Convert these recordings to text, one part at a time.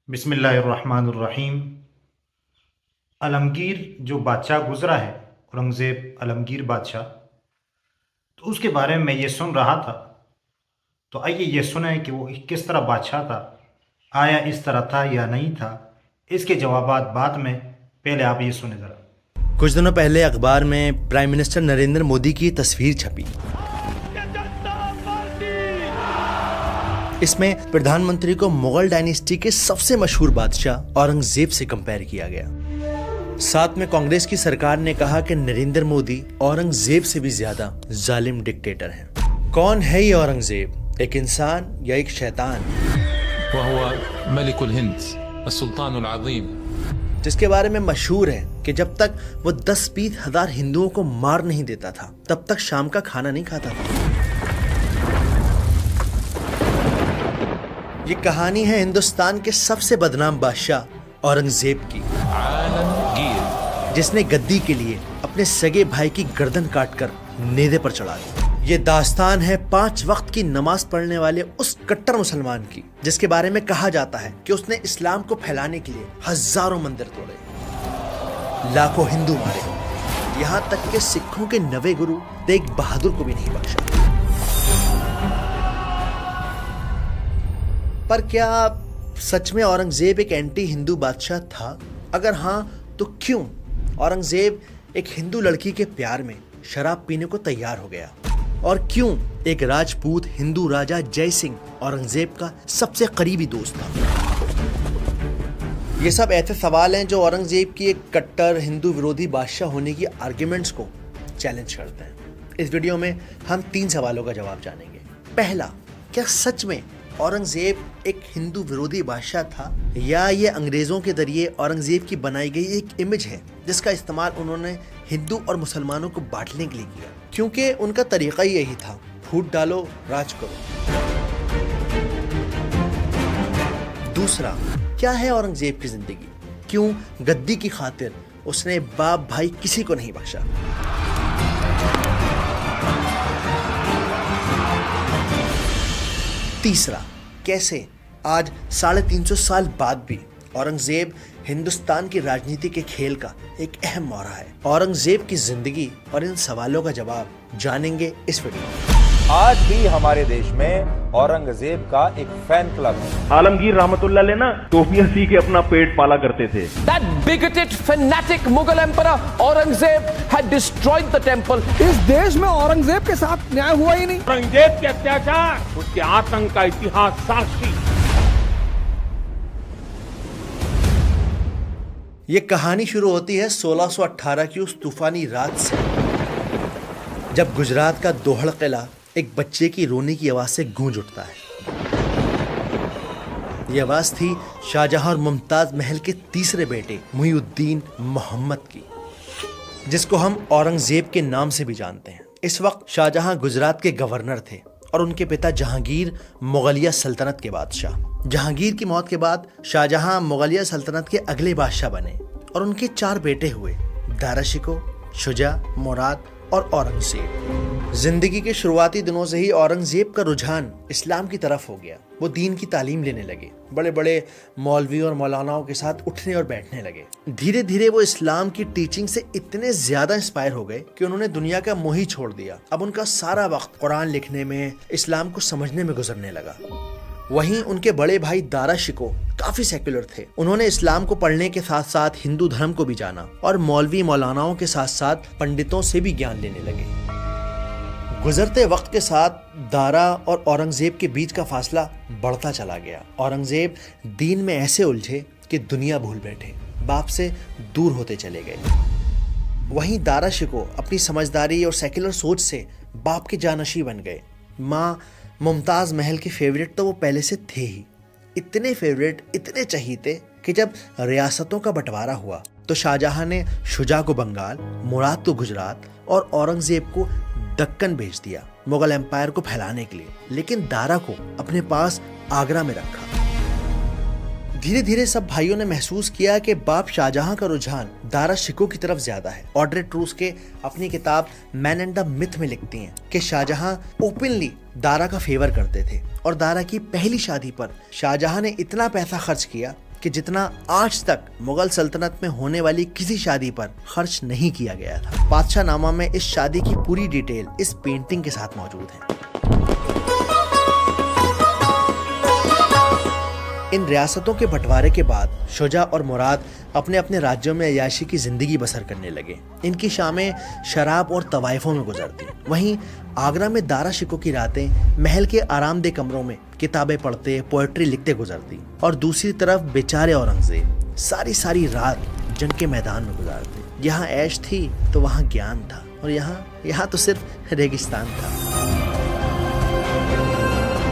बिस्मिल्लाहिर्रहमानिर्रहीम। आलमगीर जो बादशाह गुज़रा है, औरंगज़ेब आलमगीर बादशाह, तो उसके बारे में मैं ये सुन रहा था। तो आइए ये सुनें कि वो किस तरह बादशाह था, आया इस तरह था या नहीं था। इसके जवाबात बाद में, पहले आप ये सुने ज़रा। कुछ दिनों पहले अखबार में प्राइम मिनिस्टर नरेंद्र मोदी की तस्वीर छपी। इसमें प्रधानमंत्री को मुगल डायनेस्टी के सबसे मशहूर बादशाह औरंगजेब से कंपेयर किया गया। साथ में कांग्रेस की सरकार ने कहा कि नरेंद्र मोदी औरंगजेब से भी ज्यादा जालिम डिक्टेटर हैं। कौन है ये औरंगजेब, एक इंसान या एक शैतान? वह मलिकुल हिंद सुल्तानुल अज़ीम, जिसके बारे में मशहूर है कि जब तक वो 10-20 हजार हिंदुओं को मार नहीं देता था तब तक शाम का खाना नहीं खाता था। ये कहानी है हिंदुस्तान के सबसे बदनाम बादशाह औरंगजेब की, जिसने गद्दी के लिए अपने सगे भाई की गर्दन काटकर नेज़े पर चढ़ा दी। ये दास्तान है 5 वक्त की नमाज पढ़ने वाले उस कट्टर मुसलमान की, जिसके बारे में कहा जाता है कि उसने इस्लाम को फैलाने के लिए हजारों मंदिर तोड़े, लाखों हिंदू मारे, यहाँ तक कि सिखों के 9वें गुरु तेग बहादुर को भी नहीं बख्शा। पर क्या सच में औरंगजेब एक एंटी हिंदू बादशाह था? अगर हाँ, तो क्यों औरंगजेब एक हिंदू लड़की के प्यार में शराब पीने को तैयार हो गया? और क्यों एक राजपूत हिंदू राजा जय सिंह औरंगजेब का सबसे करीबी दोस्त था? ये सब ऐसे सवाल हैं जो औरंगजेब की एक कट्टर हिंदू विरोधी बादशाह होने की आर्ग्यूमेंट्स को चैलेंज करते हैं। इस वीडियो में हम 3 सवालों का जवाब जानेंगे। पहला, क्या सच में औरंगजेब एक हिंदू विरोधी बादशाह था, या ये अंग्रेजों के जरिए औरंगजेब की बनाई गई एक इमेज है जिसका इस्तेमाल उन्होंने हिंदू और मुसलमानों को बांटने के लिए किया, क्योंकि उनका तरीका ही यही था, फूट डालो राज करो। दूसरा, क्या है औरंगजेब की जिंदगी? क्यों गद्दी की खातिर उसने बाप भाई किसी को नहीं बख्शा? तीसरा, कैसे आज 350 साल बाद भी औरंगजेब हिंदुस्तान की राजनीति के खेल का एक अहम मोहरा है। औरंगजेब की जिंदगी और इन सवालों का जवाब जानेंगे इस वीडियो में। आज भी हमारे देश में औरंगजेब का एक फैन क्लब है। आलमगीर रहमतुल्लाह अलैह ना टोपियां सी के अपना पेट पाला करते थे। That bigoted, fanatic Mughal emperor Aurangzeb had destroyed the temple. इस देश में औरंगजेब के साथ न्याय हुआ ही नहीं। औरंगजेब के अत्याचार, उसके आतंक का इतिहास साक्षी। ये कहानी शुरू होती है 1618 की उस तूफानी रात से, जब गुजरात का दोहड़ किला एक बच्चे की रोने की आवाज से गूंज उठता है। यह आवाज थी शाहजहां और मुमताज महल के तीसरे बेटे मुईउद्दीन मोहम्मद की, जिसको हम औरंगजेब के नाम से भी जानते हैं। इस वक्त शाहजहां गुजरात के गवर्नर थे और उनके पिता जहांगीर मुगलिया सल्तनत के बादशाह। जहांगीर की मौत के बाद शाहजहां मुगलिया सल्तनत के अगले बादशाह बने और उनके 4 बेटे हुए, दारा शिकोह, शुजा, मुराद और औरंगजेब। जिंदगी के शुरुआती दिनों से ही औरंगजेब का रुझान इस्लाम की तरफ हो गया। वो दीन की तालीम लेने लगे, बड़े बड़े मौलवी और मौलानाओं के साथ उठने और बैठने लगे। धीरे धीरे वो इस्लाम की टीचिंग से इतने ज्यादा इंस्पायर हो गए कि उन्होंने दुनिया का मोह ही छोड़ दिया। अब उनका सारा वक्त कुरान लिखने में, इस्लाम को समझने में गुजरने लगा। वहीं उनके बड़े भाई दारा शिकोह काफी सेक्युलर थे। उन्होंने इस्लाम को पढ़ने के साथ साथ हिंदू धर्म को भी जाना और मौलवी मौलानाओं के साथ साथ पंडितों से भी ज्ञान लेने लगे। गुजरते वक्त के साथ दारा और औरंगजेब के बीच का फासला बढ़ता चला गया। औरंगजेब दीन में ऐसे उलझे कि दुनिया भूल बैठे, बाप से दूर होते चले गए। वहीं दारा शिकोह अपनी समझदारी और सेक्युलर सोच से बाप के जानशी बन गए। माँ मुमताज महल के फेवरेट तो वो पहले से थे ही, इतने फेवरेट, इतने चहीते कि जब रियासतों का बंटवारा हुआ तो शाहजहां ने शुजा को बंगाल, मुराद को गुजरात और औरंगजेब को दक्कन भेज दिया मुगल एम्पायर को फैलाने के लिए, लेकिन दारा को अपने पास आगरा में रखा। धीरे धीरे सब भाइयों ने महसूस किया कि बाप शाहजहां का रुझान दारा शिकोह की तरफ ज्यादा है। ऑड्रे ट्रूस के अपनी किताब मैन एंड द मिथ में लिखती हैं कि शाहजहां ओपनली दारा का फेवर करते थे और दारा की पहली शादी पर शाहजहां ने इतना पैसा खर्च किया कि जितना आज तक मुगल सल्तनत में होने वाली किसी शादी पर खर्च नहीं किया गया था। बादशाह नामा में इस शादी की पूरी डिटेल इस पेंटिंग के साथ मौजूद है। इन रियासतों के बंटवारे के बाद शुजा और मुराद अपने अपने राज्यों में अय्याशी की जिंदगी बसर करने लगे। इनकी शामें शराब और तवाइफों में गुजरती। वहीं आगरा में दारा शिकों की रातें महल के आरामदेह कमरों में किताबें पढ़ते, पोएट्री लिखते गुजरती। और दूसरी तरफ बेचारे औरंगजेब सारी रात जंग के मैदान में गुजारते। यहाँ ऐश थी तो वहाँ ज्ञान था, और यहाँ तो सिर्फ रेगिस्तान था।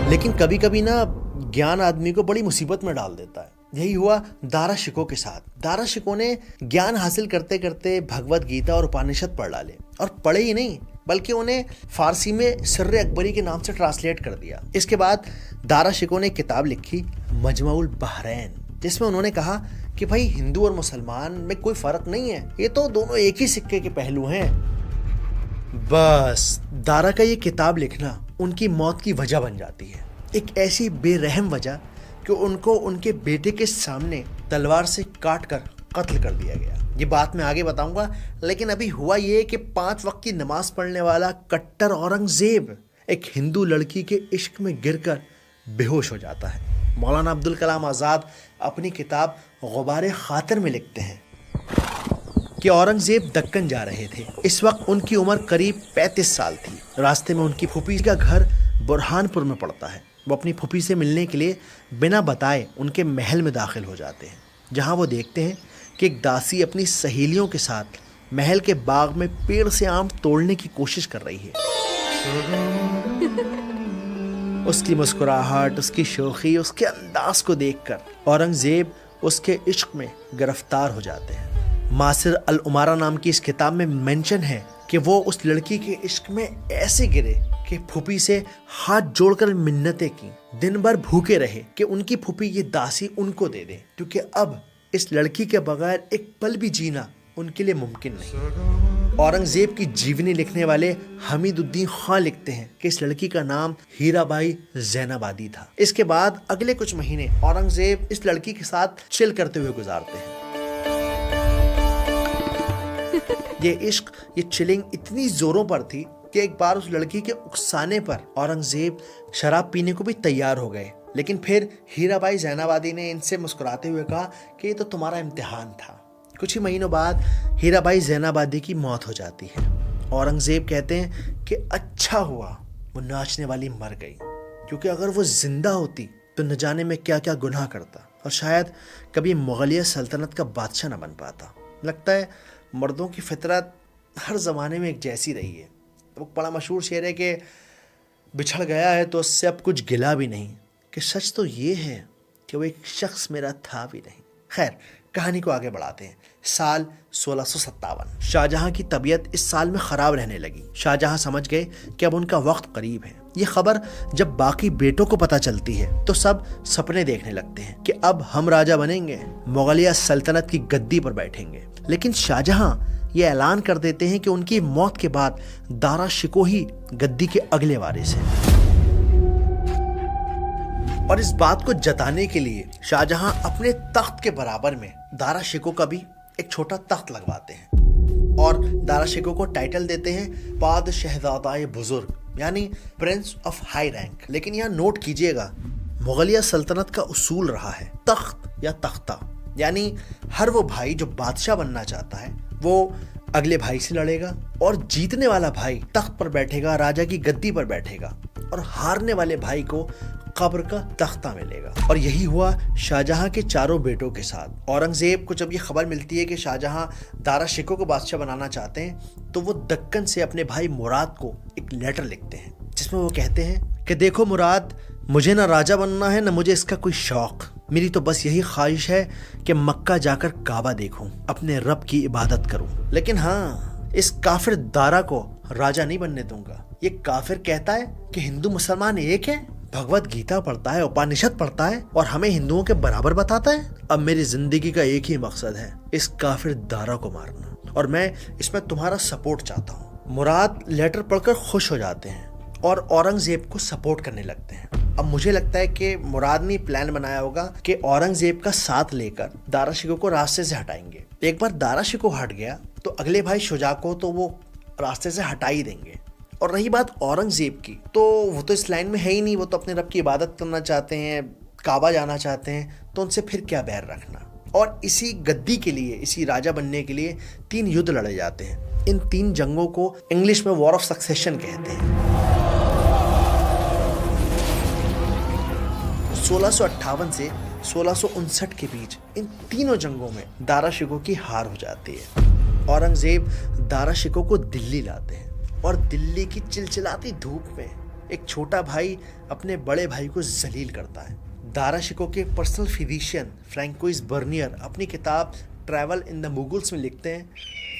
लेकिन कभी कभी ना ज्ञान आदमी को बड़ी मुसीबत में डाल देता है। यही हुआ दारा शिकों के साथ। दारा शिकों ने ज्ञान हासिल करते करते भगवत गीता और उपनिषद पढ़ डाले, और पढ़े ही नहीं बल्कि उन्हें फारसी में सिर्र अकबरी के नाम से ट्रांसलेट कर दिया। इसके बाद दारा शिकों ने किताब लिखी मजमाउल बहरैन, जिसमें उन्होंने कहा कि भाई हिंदू और मुसलमान में कोई फर्क नहीं है, ये तो दोनों एक ही सिक्के के पहलू हैं। बस दारा का ये किताब लिखना उनकी मौत की वजह बन जाती है। एक ऐसी बेरहम वजह कि उनको उनके बेटे के सामने तलवार से काट कर कत्ल कर दिया गया। ये बात मैं आगे बताऊंगा, लेकिन अभी हुआ ये कि 5 वक्त की नमाज पढ़ने वाला कट्टर औरंगजेब एक हिंदू लड़की के इश्क में गिरकर बेहोश हो जाता है। मौलाना अब्दुल कलाम आज़ाद अपनी किताब गुबारे खातिर में लिखते हैं कि औरंगजेब दक्कन जा रहे थे। इस वक्त उनकी उम्र करीब 35 साल थी। रास्ते में उनकी फूफी का घर बुरहानपुर में पड़ता है। वो अपनी फूफी से मिलने के लिए बिना बताए उनके महल में दाखिल हो जाते हैं, जहां वो देखते हैं कि एक दासी अपनी सहेलियों के साथ महल के बाग में पेड़ से आम तोड़ने की कोशिश कर रही है। उसकी मुस्कुराहट, उसकी शोखी, उसके अंदाज को देखकर औरंगजेब उसके इश्क में गिरफ्तार हो जाते हैं। मासिर अल उमारा नाम की इस किताब में मेंशन है कि वो उस लड़की के इश्क में ऐसे गिरे कि फूफी से हाथ जोड़कर मिन्नतें की, दिन भर भूखे रहे कि उनकी फूफी ये दासी उनको दे दे, क्योंकि अब इस लड़की के बगैर एक पल भी जीना उनके लिए मुमकिन नहीं। औरंगजेब की जीवनी लिखने वाले हमीदुद्दीन खां लिखते हैं कि इस लड़की का नाम हीराबाई ज़ैनाबादी था। इसके बाद अगले कुछ महीने औरंगजेब इस लड़की के साथ चिल करते हुए गुजारते हैं। ये इश्क, ये चिलिंग इतनी जोरों पर थी कि एक बार उस लड़की के उकसाने पर औरंगजेब शराब पीने को भी तैयार हो गए। लेकिन फिर हीराबाई ज़ैनाबादी ने इनसे मुस्कुराते हुए कहा कि ये तो तुम्हारा इम्तिहान था। कुछ ही महीनों बाद हीराबाई ज़ैनाबादी की मौत हो जाती है। औरंगजेब कहते हैं कि अच्छा हुआ वो नाचने वाली मर गई, क्योंकि अगर वो जिंदा होती तो न जाने में क्या क्या गुनाह करता, और शायद कभी मुगलिया सल्तनत का बादशाह न बन पाता। लगता है मर्दों की फितरत हर ज़माने में एक जैसी रही है। वो बड़ा मशहूर शेर है कि बिछड़ गया है तो उससे अब कुछ गिला भी नहीं, कि सच तो ये है कि वो एक शख्स मेरा था भी नहीं। खैर, कहानी को आगे बढ़ाते हैं। साल 1657। शाहजहां की तबीयत इस साल में ख़राब रहने लगी। शाहजहां समझ गए कि अब उनका वक्त करीब है। ये खबर जब बाकी बेटों को पता चलती है तो सब सपने देखने लगते हैं कि अब हम राजा बनेंगे, मुगलिया सल्तनत की गद्दी पर बैठेंगे। लेकिन शाहजहां ये ऐलान कर देते हैं कि उनकी मौत के बाद दारा शिको ही गद्दी के अगले वारिस हैं। और इस बात को जताने के लिए शाहजहां अपने तख्त के बराबर में दारा शिको का भी एक छोटा तख्त लगवाते हैं और दारा शिको को टाइटल देते हैं पाद शहजादाए बुजुर्ग, यानी प्रिंस ऑफ हाई रैंक। लेकिन यहाँ नोट कीजिएगा, मुगलिया सल्तनत का उसूल रहा है तख्त या तख्ता, यानी हर वो भाई जो बादशाह बनना चाहता है वो अगले भाई से लड़ेगा और जीतने वाला भाई तख्त पर बैठेगा, राजा की गद्दी पर बैठेगा, और हारने वाले भाई को कब्र का तख्ता मिलेगा। और यही हुआ शाहजहां के चारों बेटों के साथ। औरंगजेब को जब ये खबर मिलती है कि शाहजहां दारा शिको को बादशाह बनाना चाहते हैं तो वो दक्कन से अपने भाई मुराद को एक लेटर लिखते हैं, जिसमें वो कहते हैं कि देखो मुराद, मुझे ना राजा बनना है, ना मुझे इसका कोई शौक। मेरी तो बस यही ख्वाहिश है कि मक्का जाकर काबा देखूं, अपने रब की इबादत करूं। लेकिन हाँ, इस काफिर दारा को राजा नहीं बनने दूंगा। ये काफिर कहता है कि हिंदू मुसलमान एक है, भगवत गीता पढ़ता है, उपनिषद पढ़ता है और हमें हिंदुओं के बराबर बताता है। अब मेरी जिंदगी का एक ही मकसद है, इस काफिर दारा को मारना, और मैं इसमें तुम्हारा सपोर्ट चाहता हूँ। मुराद लेटर पढ़कर खुश हो जाते हैं और औरंगजेब को सपोर्ट करने लगते हैं। अब मुझे लगता है कि मुराद ने प्लान बनाया होगा कि औरंगजेब का साथ लेकर दारा शिकोह को रास्ते से हटाएंगे। एक बार दारा शिकोह हट गया तो अगले भाई शुजा को तो वो रास्ते से हटा ही देंगे। और रही बात औरंगजेब की, तो वो तो इस लाइन में है ही नहीं, वो तो अपने रब की इबादत करना चाहते हैं, काबा जाना चाहते हैं, तो उनसे फिर क्या बैर रखना। और इसी गद्दी के लिए, इसी राजा बनने के लिए 3 युद्ध लड़े जाते हैं। इन 3 जंगों को इंग्लिश में वॉर ऑफ सक्सेशन कहते हैं। 1658 से 1659 के बीच इन तीनों जंगों में दारा शिकोह की हार हो जाती है। औरंगजेब दारा शिकोह को दिल्ली लाते हैं और दिल्ली की चिलचिलाती धूप में एक छोटा भाई अपने बड़े भाई को जलील करता है। दारा शिकोह के पर्सनल फिजिशियन फ्रैंकोइस बर्नियर अपनी किताब ट्रैवल इन द मुगल्स में लिखते हैं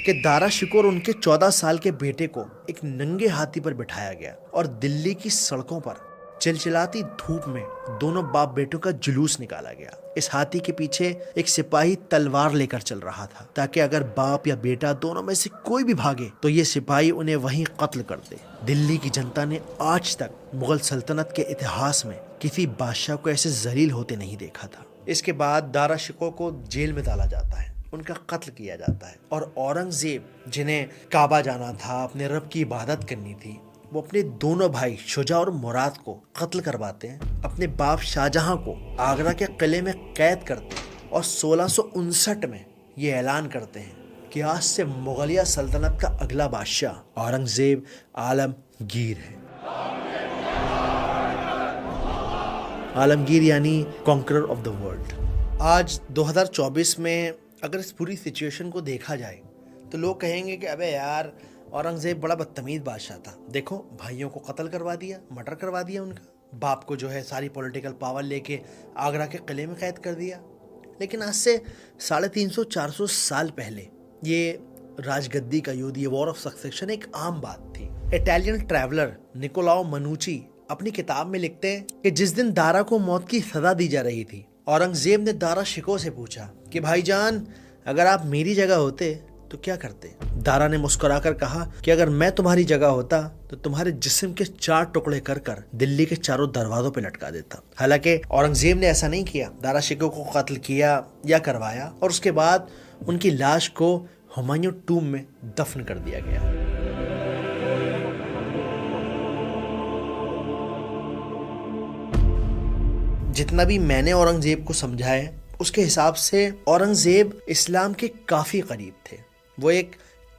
कि दारा शिकोह और उनके 14 साल के बेटे को एक नंगे हाथी पर बिठाया गया और दिल्ली की सड़कों पर चिलचिलाती धूप में दोनों बाप बेटों का जुलूस निकाला गया। इस हाथी के पीछे एक सिपाही तलवार लेकर चल रहा था ताकि अगर बाप या बेटा दोनों में से कोई भी भागे तो ये सिपाही उन्हें वहीं कत्ल कर दे। दिल्ली की जनता ने आज तक मुगल सल्तनत के इतिहास में किसी बादशाह को ऐसे जलील होते नहीं देखा था। इसके बाद दारा शिकोह को जेल में डाला जाता है, उनका कत्ल किया जाता है और औरंगजेब, जिन्हें काबा जाना था, अपने रब की इबादत करनी थी, वो अपने दोनों भाई शुजा और मुराद को कत्ल करवाते हैं। अपने बाप शाहजहां को आगरा के किले में कैद करते हैं और 1659 में ये ऐलान करते हैं कि आज से मुगलिया सल्तनत का अगला बादशाह औरंगजेब आलमगीर है। आलमगीर यानी कॉन्करर ऑफ द वर्ल्ड। आज 2024 में अगर इस पूरी सिचुएशन को देखा जाए तो लोग कहेंगे कि अबे यार, औरंगजेब बड़ा बदतमीज बादशाह था। देखो, भाइयों को कत्ल करवा दिया, मर्डर करवा दिया उनका, बाप को जो है सारी पॉलिटिकल पावर लेके आगरा के किले में कैद कर दिया। लेकिन आज से 350-400 साल पहले ये राजगद्दी का युद्ध, ये वॉर ऑफ सक्सेशन एक आम बात थी। इटालियन ट्रैवलर निकोलाओ मनुची अपनी किताब में लिखते हैं कि जिस दिन दारा को मौत की सजा दी जा रही थी, औरंगजेब ने दारा शिकोह से पूछा कि भाईजान, अगर आप मेरी जगह होते तो क्या करते? दारा ने मुस्कुराकर कहा कि अगर मैं तुम्हारी जगह होता तो तुम्हारे जिस्म के 4 टुकड़े कर कर दिल्ली के चारों दरवाजों पे लटका देता। हालांकि औरंगजेब ने ऐसा नहीं किया। दारा शिकोह को कत्ल किया या करवाया और उसके बाद उनकी लाश को हुमायूं टूम में दफन कर दिया गया। जितना भी मैंने औरंगजेब को समझा है उसके हिसाब से औरंगजेब इस्लाम के काफी करीब थे। वो एक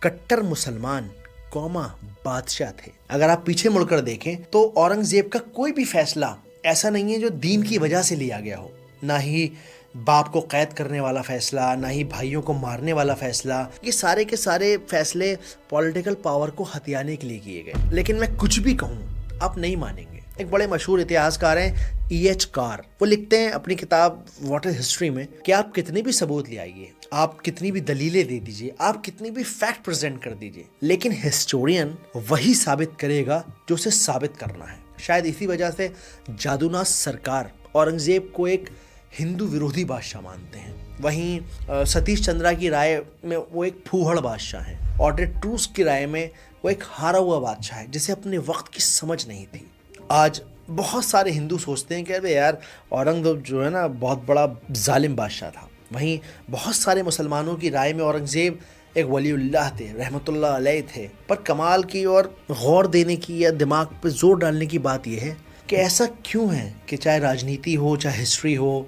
कट्टर मुसलमान कौमा बादशाह थे। अगर आप पीछे मुड़कर देखें तो औरंगजेब का कोई भी फैसला ऐसा नहीं है जो दीन की वजह से लिया गया हो। ना ही बाप को कैद करने वाला फैसला, ना ही भाइयों को मारने वाला फैसला। ये सारे के सारे फैसले पॉलिटिकल पावर को हथियाने के लिए किए गए। लेकिन मैं कुछ भी कहूँ आप नहीं मानेंगे। एक बड़े मशहूर इतिहासकार हैं E.H. कार, वो लिखते हैं अपनी किताब व्हाट इज हिस्ट्री में कि आप कितने भी सबूत ले आइए, आप कितनी भी दलीलें दे दीजिए, आप कितनी भी फैक्ट प्रेजेंट कर दीजिए, लेकिन हिस्टोरियन वही साबित करेगा जो उसे साबित करना है। शायद इसी वजह से जादूनाथ सरकार औरंगजेब को एक हिंदू विरोधी बादशाह मानते हैं। वहीं सतीश चंद्रा की राय में वो एक फूहड़ बादशाह है। ऑड्रे ट्रूस की राय में वो एक हारा हुआ बादशाह है जिसे अपने वक्त की समझ नहीं थी। आज बहुत सारे हिंदू सोचते हैं कि अरे यार, औरंगजेब जो है ना बहुत बड़ा जालिम बादशाह था। वहीं बहुत सारे मुसलमानों की राय में औरंगजेब एक वलीउल्लाह थे, रहमतुल्लाह अलैह थे। पर कमाल की और गौर देने की या दिमाग पे जोर डालने की बात यह है कि ऐसा क्यों है कि चाहे राजनीति हो, चाहे हिस्ट्री हो,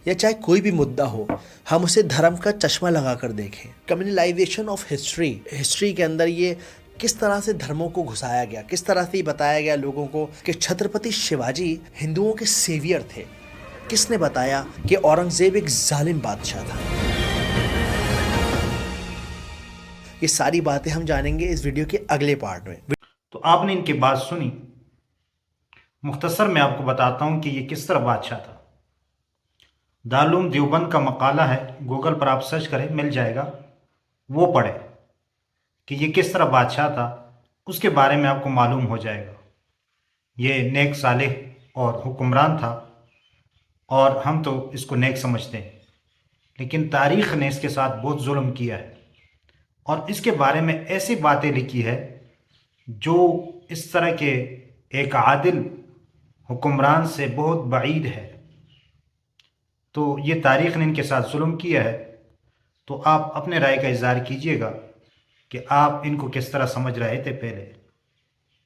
या चाहे कोई भी मुद्दा हो, हम उसे धर्म का चश्मा लगा कर देखें। कम्युनलाइजेशन ऑफ हिस्ट्री के अंदर ये किस तरह से धर्मों को घुसाया गया, किस तरह से बताया गया लोगों को कि छत्रपति शिवाजी हिंदुओं के सेवियर थे। किसने बताया कि औरंगजेब एक जालिम बादशाह था? ये सारी बातें हम जानेंगे इस वीडियो के अगले पार्ट में। तो आपने इनकी बात सुनी। मुख्तसर मैं आपको बताता हूं कि ये किस तरह बादशाह था। दारूल देवबंद का मकाला है, गूगल पर आप सर्च करें मिल जाएगा, वो पढ़े कि ये किस तरह बादशाह था, उसके बारे में आपको मालूम हो जाएगा। ये नेक सालेह और हुक्मरान था और हम तो इसको नेक समझते हैं, लेकिन तारीख़ ने इसके साथ बहुत जुल्म किया है और इसके बारे में ऐसी बातें लिखी है जो इस तरह के एक आदिल हुक्मरान से बहुत बाईद है। तो ये तारीख़ ने इनके साथ जुल्म किया है। तो आप अपने राय का इज़हार कीजिएगा कि आप इनको किस तरह समझ रहे थे पहले।